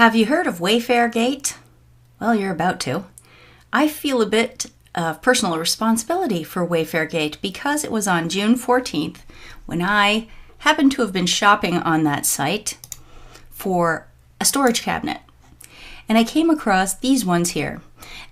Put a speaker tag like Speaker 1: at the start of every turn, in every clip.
Speaker 1: Have you heard of Wayfair Gate? Well, you're about to. I feel a bit of personal responsibility for Wayfair Gate because it was on June 14th when I happened to have been shopping on that site for a storage cabinet. And I came across these ones here.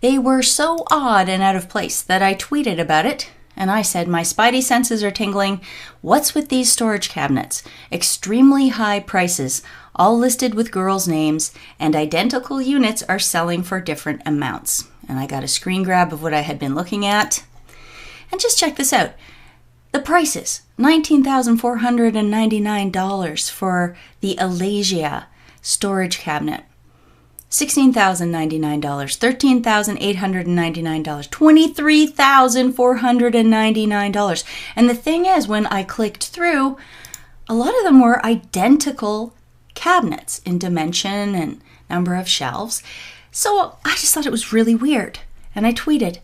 Speaker 1: They were so odd and out of place that I tweeted about it. And I said, my spidey senses are tingling. What's with these storage cabinets? Extremely high prices, all listed with girls' names, and identical units are selling for different amounts. And I got a screen grab of what I had been looking at. And just check this out. The prices, $19,499 for the Alasia storage cabinet. $16,099, $13,899, $23,499. And the thing is, when I clicked through, a lot of them were identical cabinets in dimension and number of shelves. So I just thought it was really weird. And I tweeted.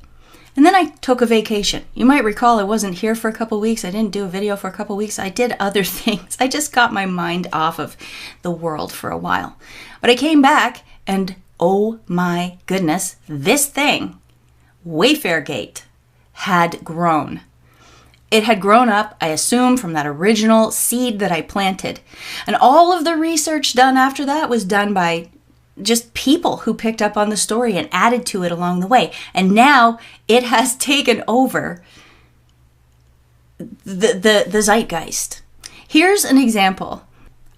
Speaker 1: And then I took a vacation. You might recall I wasn't here for a couple weeks. I didn't do a video for a couple weeks. I did other things. I just got my mind off of the world for a while. But I came back and oh my goodness, this thing, Wayfair Gate, had grown. It had grown up, I assume, from that original seed that I planted. And all of the research done after that was done by just people who picked up on the story and added to it along the way. And now it has taken over the zeitgeist. Here's an example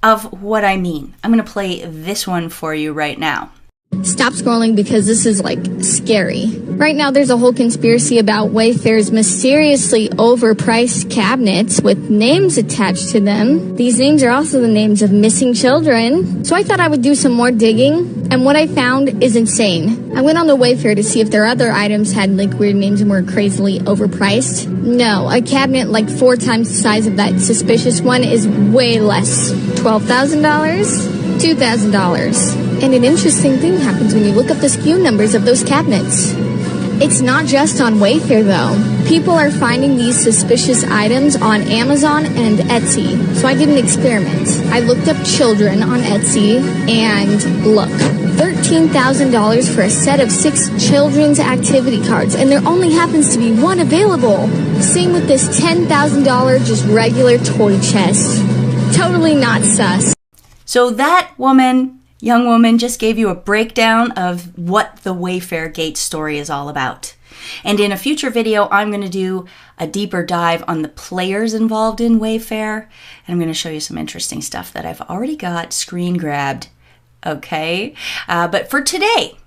Speaker 1: of what I mean. I'm going to play this one for you right now.
Speaker 2: Stop scrolling because this is scary. Right now there's a whole conspiracy about Wayfair's mysteriously overpriced cabinets with names attached to them. These names are also the names of missing children. So I thought I would do some more digging, and what I found is insane. I went on the Wayfair to see if their other items had weird names and were crazily overpriced. No, a cabinet 4 times the size of that suspicious one is way less. $12,000? $2,000. And an interesting thing happens when you look up the SKU numbers of those cabinets. It's not just on Wayfair though. People are finding these suspicious items on Amazon and Etsy. So I did an experiment. I looked up children on Etsy and look, $13,000 for a set of 6 children's activity cards, and there only happens to be one available. Same with this $10,000 just regular toy chest. Totally not sus.
Speaker 1: So that young woman just gave you a breakdown of what the Wayfair Gate story is all about. And in a future video, I'm going to do a deeper dive on the players involved in Wayfair. And I'm going to show you some interesting stuff that I've already got screen grabbed. Okay? But for today,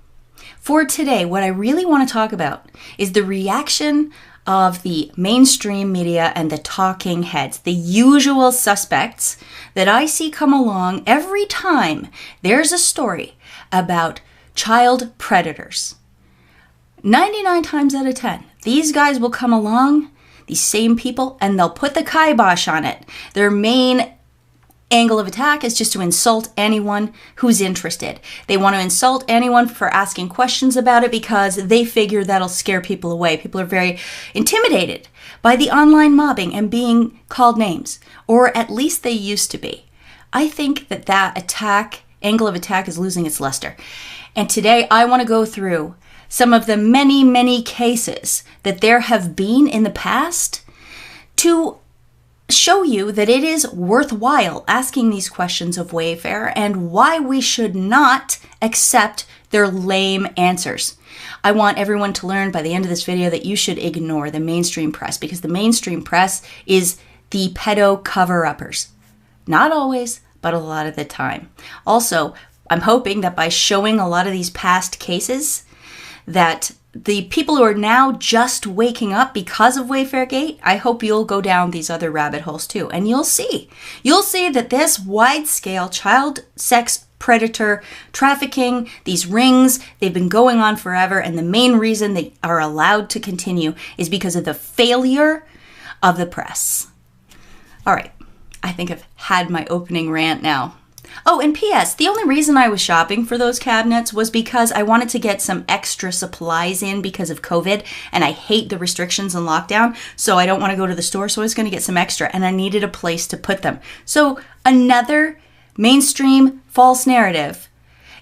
Speaker 1: what I really want to talk about is the reaction of the mainstream media and the talking heads, the usual suspects that I see come along every time there's a story about child predators. 99 times out of 10, these guys will come along, these same people, and they'll put the kibosh on it. Their main angle of attack is just to insult anyone who's interested. They want to insult anyone for asking questions about it because they figure that'll scare people away. People are very intimidated by the online mobbing and being called names, or at least they used to be. I think that angle of attack is losing its luster. And today I want to go through some of the many, many cases that there have been in the past to show you that it is worthwhile asking these questions of Wayfair and why we should not accept their lame answers. I want everyone to learn by the end of this video that you should ignore the mainstream press, because the mainstream press is the pedo cover-uppers. Not always, but a lot of the time. Also, I'm hoping that by showing a lot of these past cases that the people who are now just waking up because of Wayfair Gate, I hope you'll go down these other rabbit holes too. And you'll see that this wide-scale child sex predator trafficking, these rings, they've been going on forever. And the main reason they are allowed to continue is because of the failure of the press. All right, I think I've had my opening rant now. Oh, and P.S., the only reason I was shopping for those cabinets was because I wanted to get some extra supplies in because of COVID, and I hate the restrictions and lockdown, so I don't want to go to the store, so I was going to get some extra, and I needed a place to put them. So another mainstream false narrative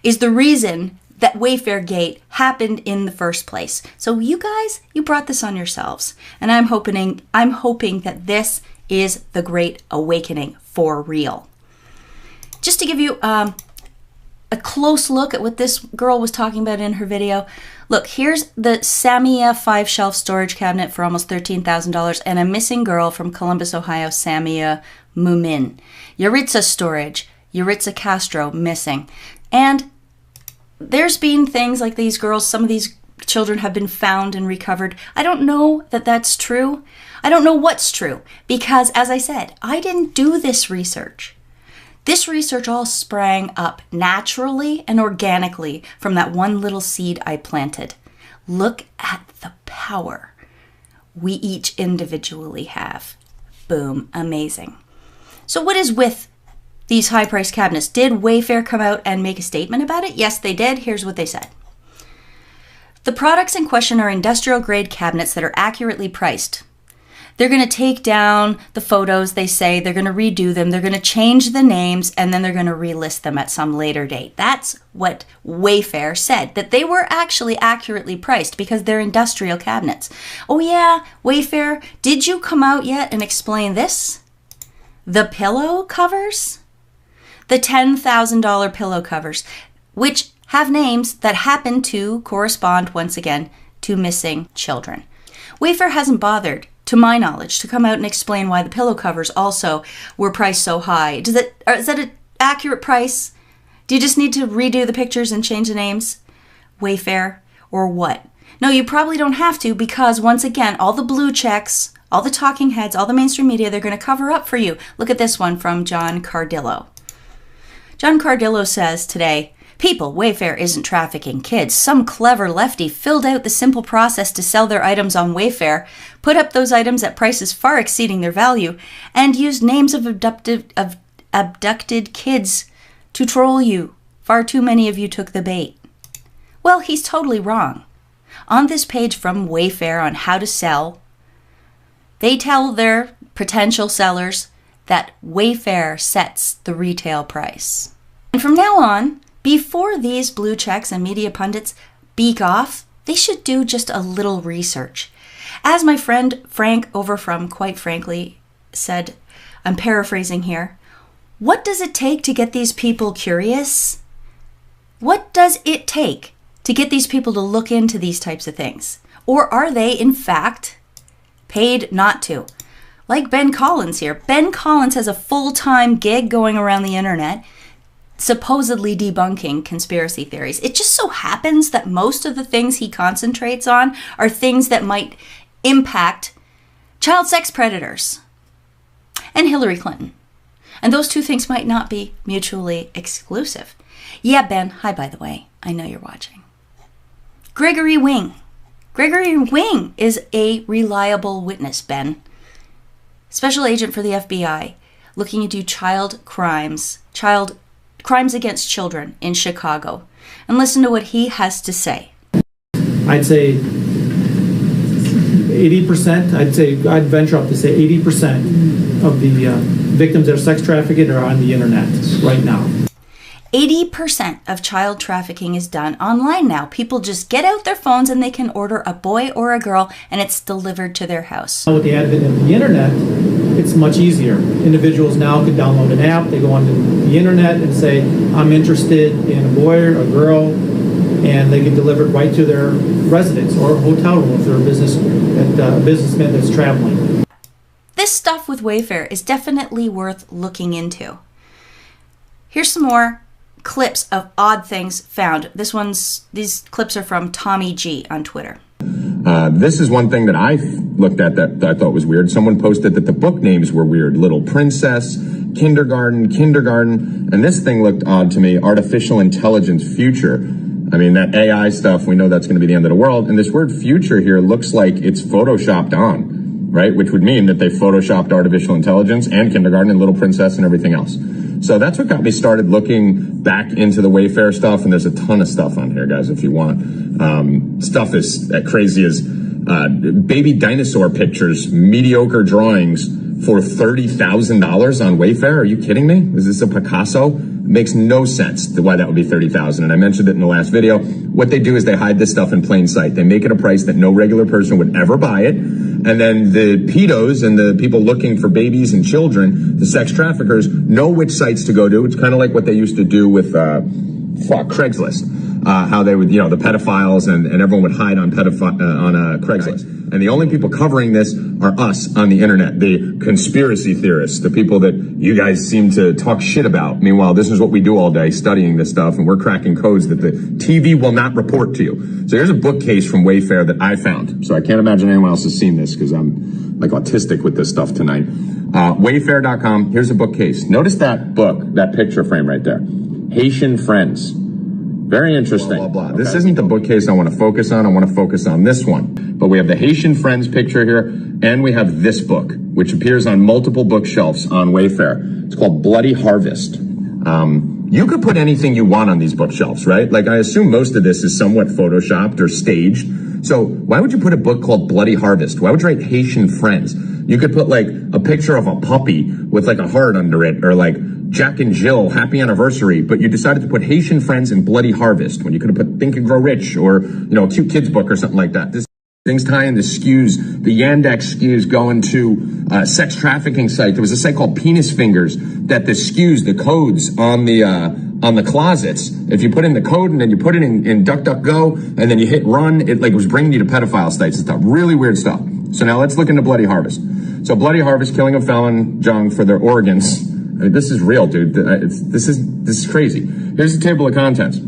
Speaker 1: is the reason that Wayfair Gate happened in the first place. So you guys, you brought this on yourselves. And I'm hoping that this is the great awakening for real. Just to give you a close look at what this girl was talking about in her video. Look, here's the Samia 5-shelf storage cabinet for almost $13,000 and a missing girl from Columbus, Ohio, Samia Mumin. Yaritza storage, Yaritza Castro missing. And there's been things like these girls, some of these children have been found and recovered. I don't know that that's true. I don't know what's true because, as I said, I didn't do this research. This research all sprang up naturally and organically from that one little seed I planted. Look at the power we each individually have. Boom, amazing. So what is with these high-priced cabinets? Did Wayfair come out and make a statement about it? Yes, they did. Here's what they said. The products in question are industrial-grade cabinets that are accurately priced. They're going to take down the photos, they say. They're going to redo them. They're going to change the names, and then they're going to relist them at some later date. That's what Wayfair said, that they were actually accurately priced because they're industrial cabinets. Oh yeah, Wayfair, did you come out yet and explain this? The pillow covers? The $10,000 pillow covers, which have names that happen to correspond, once again, to missing children. Wayfair hasn't bothered, to my knowledge, to come out and explain why the pillow covers also were priced so high. Is that an accurate price? Do you just need to redo the pictures and change the names? Wayfair, or what? No, you probably don't have to because, once again, all the blue checks, all the talking heads, all the mainstream media, they're going to cover up for you. Look at this one from John Cardillo. John Cardillo says today, people, Wayfair isn't trafficking kids. Some clever lefty filled out the simple process to sell their items on Wayfair, put up those items at prices far exceeding their value, and used names of abducted kids to troll you. Far too many of you took the bait. Well, he's totally wrong. On this page from Wayfair on how to sell, they tell their potential sellers that Wayfair sets the retail price. And from now on, before these blue checks and media pundits beak off, they should do just a little research. As my friend Frank over from Quite Frankly said, I'm paraphrasing here, what does it take to get these people curious? What does it take to get these people to look into these types of things? Or are they, in fact, paid not to? Like Ben Collins here. Ben Collins has a full-time gig going around the internet, supposedly debunking conspiracy theories. It just so happens that most of the things he concentrates on are things that might impact child sex predators and Hillary Clinton. And those two things might not be mutually exclusive. Yeah, Ben, hi by the way. I know you're watching. Gregory Wing. Gregory Wing is a reliable witness, Ben. Special agent for the FBI, looking into child crimes against children in Chicago. And listen to what he has to say.
Speaker 3: I'd say 80%, I'd venture up to say 80% of the victims that are sex trafficked are on the internet right now.
Speaker 1: 80% of child trafficking is done online now. People just get out their phones and they can order a boy or a girl and it's delivered to their house.
Speaker 3: With the advent of the internet, it's much easier. Individuals now can download an app, they go onto the internet and say, I'm interested in a boy or a girl, and they get delivered right to their residence or hotel room if they're a businessman that's traveling.
Speaker 1: This stuff with Wayfair is definitely worth looking into. Here's some more clips of odd things found. These clips are from Tommy G on Twitter.
Speaker 4: This is one thing that I looked at that I thought was weird. Someone posted that the book names were weird. Little Princess, Kindergarten, and this thing looked odd to me. Artificial Intelligence Future. I mean, that AI stuff, we know that's going to be the end of the world. And this word future here looks like it's photoshopped on, right? Which would mean that they photoshopped artificial intelligence and kindergarten and Little Princess and everything else. So that's what got me started looking back into the Wayfair stuff. And there's a ton of stuff on here, guys, if you want. Stuff is as crazy as baby dinosaur pictures, mediocre drawings for $30,000 on Wayfair? Are you kidding me? Is this a Picasso? It makes no sense why that would be $30,000. And I mentioned it in the last video. What they do is they hide this stuff in plain sight. They make it a price that no regular person would ever buy it. And then the pedos and the people looking for babies and children, the sex traffickers, know which sites to go to. It's kind of like what they used to do with Craigslist. How they would, the pedophiles and everyone would hide on Craigslist. And the only people covering this are us on the internet, the conspiracy theorists, the people that you guys seem to talk shit about. Meanwhile, this is what we do all day, studying this stuff, and we're cracking codes that the TV will not report to you. So here's a bookcase from Wayfair that I found. So I can't imagine anyone else has seen this because I'm like autistic with this stuff tonight. Wayfair.com, here's a bookcase. Notice that book, that picture frame right there. Haitian Friends. Very interesting. Blah, blah, blah. Okay. This isn't the bookcase I want to focus on. I want to focus on this one. But we have the Haitian Friends picture here, and we have this book, which appears on multiple bookshelves on Wayfair. It's called Bloody Harvest. You could put anything you want on these bookshelves, right? Like, I assume most of this is somewhat photoshopped or staged. So why would you put a book called Bloody Harvest? Why would you write Haitian Friends? You could put, like, a picture of a puppy with, like, a heart under it, or, like, Jack and Jill, happy anniversary, but you decided to put Haitian Friends and Bloody Harvest when you could have put Think and Grow Rich or, a cute kids book or something like that. This things tie in the SKUs, the Yandex SKUs going to a sex trafficking site. There was a site called Penis Fingers that the SKUs, the codes on the closets, if you put in the code and then you put it in DuckDuckGo and then you hit run, it was bringing you to pedophile sites and stuff. Really weird stuff. So now let's look into Bloody Harvest. So Bloody Harvest, killing a felon junk for their organs. I mean, this is real, dude. This is crazy. Here's the table of contents.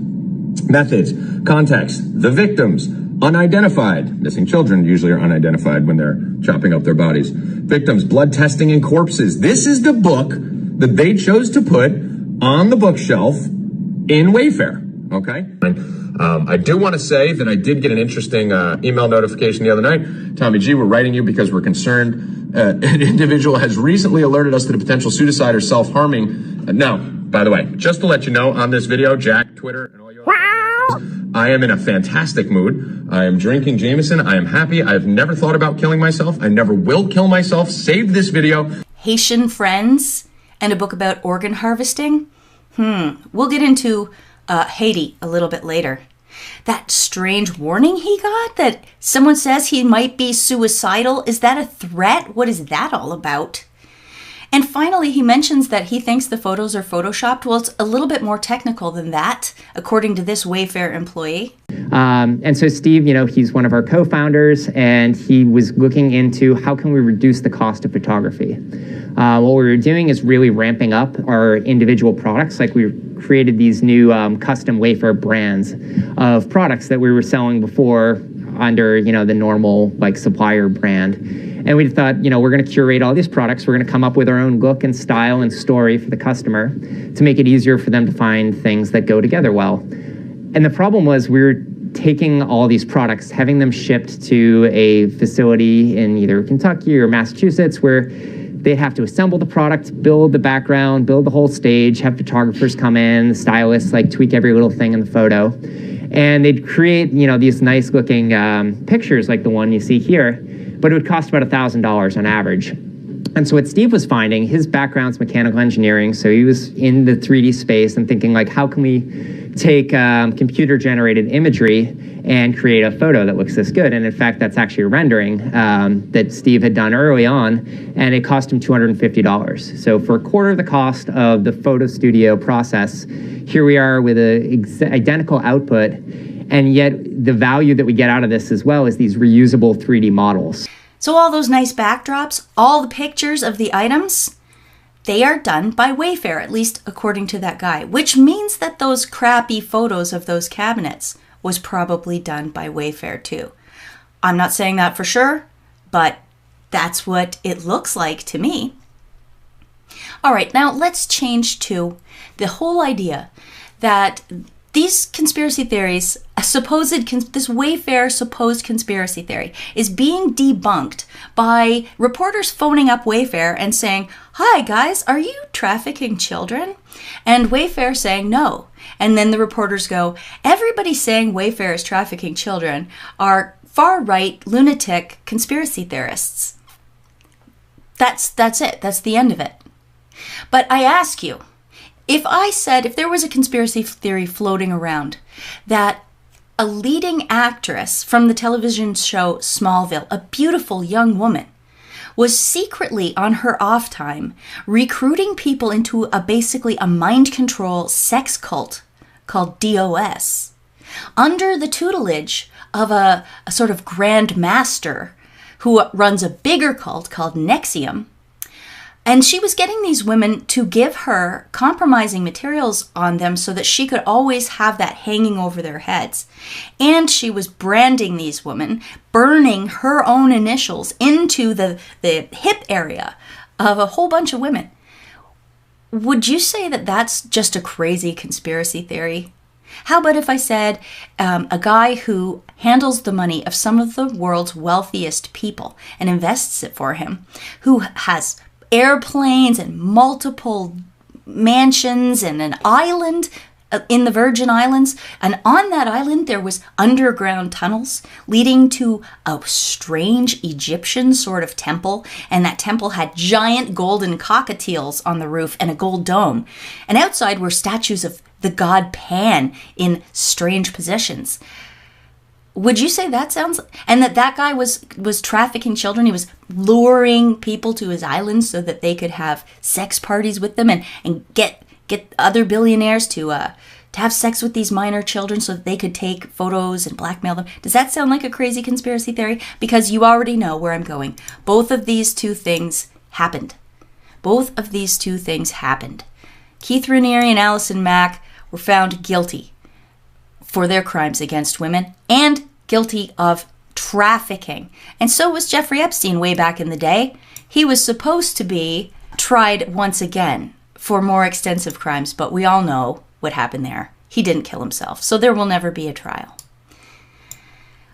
Speaker 4: Methods, context, the victims, unidentified. Missing children usually are unidentified when they're chopping up their bodies. Victims, blood testing and corpses. This is the book that they chose to put on the bookshelf in Wayfair, okay? I do want to say that I did get an interesting email notification the other night. Tommy G, we're writing you because we're concerned. An individual has recently alerted us to the potential suicide or self-harming. Now, by the way, just to let you know, on this video, Jack, Twitter, and all you other I am in a fantastic mood. I am drinking Jameson. I am happy. I've never thought about killing myself. I never will kill myself. Save this video.
Speaker 1: Haitian Friends and a book about organ harvesting. We'll get into Haiti a little bit later. That strange warning he got that someone says he might be suicidal. Is that a threat? What is that all about? And finally, he mentions that he thinks the photos are photoshopped. Well, it's a little bit more technical than that, according to this Wayfair employee.
Speaker 5: And so Steve, he's one of our co-founders, and he was looking into how can we reduce the cost of photography. What we were doing is really ramping up our individual products. Like, we created these new custom Wayfair brands of products that we were selling before under, the normal supplier brand. And we thought, we're going to curate all these products. We're going to come up with our own look and style and story for the customer to make it easier for them to find things that go together well. And the problem was we were taking all these products, having them shipped to a facility in either Kentucky or Massachusetts where they'd have to assemble the product, build the background, build the whole stage, have photographers come in, the stylists tweak every little thing in the photo. And they'd create, these nice looking pictures like the one you see here, but it would cost about $1,000 on average. And so what Steve was finding, his background's mechanical engineering, so he was in the 3D space and thinking how can we take computer generated imagery and create a photo that looks this good. And in fact, that's actually a rendering that Steve had done early on, and it cost him $250. So for a quarter of the cost of the photo studio process, here we are with an identical output, and yet the value that we get out of this as well is these reusable 3D models.
Speaker 1: So all those nice backdrops, all the pictures of the items, they are done by Wayfair, at least according to that guy, which means that those crappy photos of those cabinets was probably done by Wayfair too. I'm not saying that for sure, but that's what it looks like to me. All right, now let's change to the whole idea that these conspiracy theories, this Wayfair supposed conspiracy theory, is being debunked by reporters phoning up Wayfair and saying, "Hi guys, are you trafficking children?" And Wayfair saying no. And then the reporters go, "Everybody saying Wayfair is trafficking children are far-right, lunatic conspiracy theorists." That's it. That's the end of it. But I ask you, if there was a conspiracy theory floating around that a leading actress from the television show Smallville, a beautiful young woman, was secretly on her off time recruiting people into basically a mind control sex cult called DOS, under the tutelage of a sort of grand master who runs a bigger cult called Nexium. And she was getting these women to give her compromising materials on them so that she could always have that hanging over their heads. And she was branding these women, burning her own initials into the hip area of a whole bunch of women. Would you say that that's just a crazy conspiracy theory? How about if I said a guy who handles the money of some of the world's wealthiest people and invests it for him, who has airplanes and multiple mansions and an island in the Virgin Islands, and on that island there was underground tunnels leading to a strange Egyptian sort of temple, and that temple had giant golden cockatiels on the roof and a gold dome, and outside were statues of the god Pan in strange positions. Would you say that sounds... And that guy was trafficking children? He was luring people to his island so that they could have sex parties with them and get other billionaires to have sex with these minor children so that they could take photos and blackmail them. Does that sound like a crazy conspiracy theory? Because you already know where I'm going. Both of these two things happened. Both of these two things happened. Keith Raniere and Allison Mack were found guilty for their crimes against women and guilty of trafficking. And so was Jeffrey Epstein way back in the day. He was supposed to be tried once again for more extensive crimes, but we all know what happened there. He didn't kill himself, so there will never be a trial.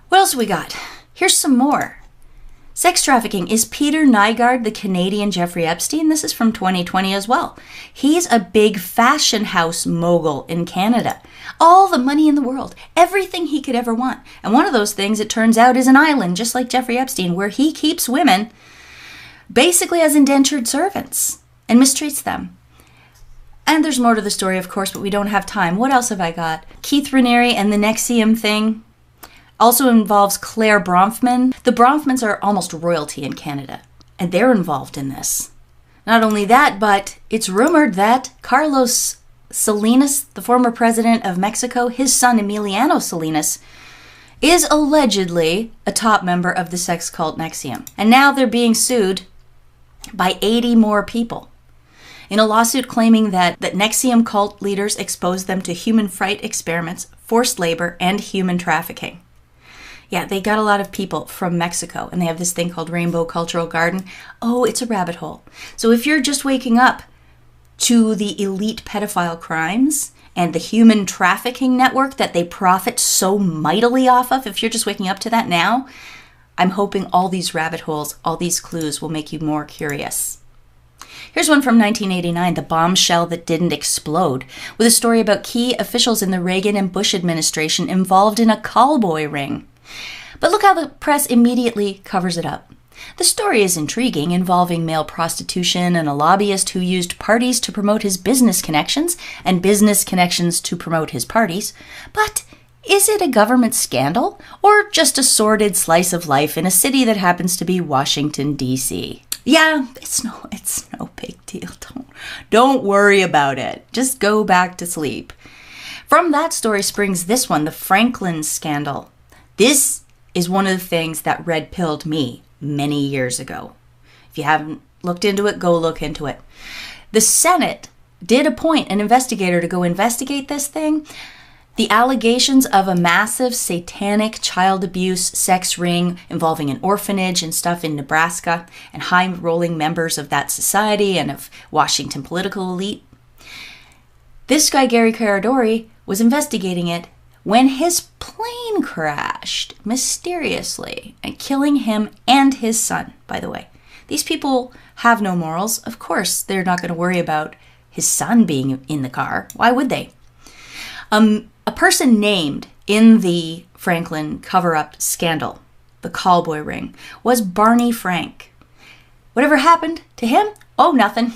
Speaker 1: What else we got? Here's some more. Sex trafficking. Is Peter Nygard the Canadian Jeffrey Epstein? This is from 2020 as well. He's a big fashion house mogul in Canada. All the money in the world. Everything he could ever want. And one of those things, it turns out, is an island, just like Jeffrey Epstein, where he keeps women basically as indentured servants and mistreats them. And there's more to the story, of course, but we don't have time. What else have I got? Keith Raniere and the Nexium thing. Also involves Claire Bronfman. The Bronfmans are almost royalty in Canada, and they're involved in this. Not only that, but it's rumored that Carlos Salinas, the former president of Mexico, his son Emiliano Salinas, is allegedly a top member of the sex cult Nexium. And now they're being sued by 80 more people in a lawsuit claiming that Nexium cult leaders exposed them to human flight experiments, forced labor, and human trafficking. Yeah, they got a lot of people from Mexico, and they have this thing called Rainbow Cultural Garden. Oh, it's a rabbit hole. So if you're just waking up to the elite pedophile crimes and the human trafficking network that they profit so mightily off of, if you're just waking up to that now, I'm hoping all these rabbit holes, all these clues will make you more curious. Here's one from 1989, The Bombshell That Didn't Explode, with a story about key officials in the Reagan and Bush administration involved in a callboy ring. But look how the press immediately covers it up. The story is intriguing, involving male prostitution and a lobbyist who used parties to promote his business connections and business connections to promote his parties. But is it a government scandal or just a sordid slice of life in a city that happens to be Washington, D.C.? Yeah, it's no big deal. Don't worry about it. Just go back to sleep. From that story springs this one, the Franklin scandal. This is one of the things that red-pilled me many years ago. If you haven't looked into it, go look into it. The Senate did appoint an investigator to go investigate this thing. The allegations of a massive satanic child abuse sex ring involving an orphanage and stuff in Nebraska and high-rolling members of that society and of Washington political elite. This guy, Gary Caradori, was investigating it when his plane crashed mysteriously and killing him and his son, by the way. These people have no morals. Of course, they're not going to worry about his son being in the car. Why would they? A person named in the Franklin cover-up scandal, the callboy ring, was Barney Frank. Whatever happened to him? Oh, nothing.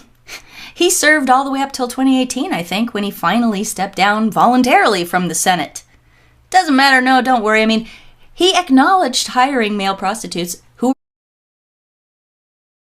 Speaker 1: He served all the way up till 2018, I think, when he finally stepped down voluntarily from the Senate. Doesn't matter, no, don't worry. I mean, he acknowledged hiring male prostitutes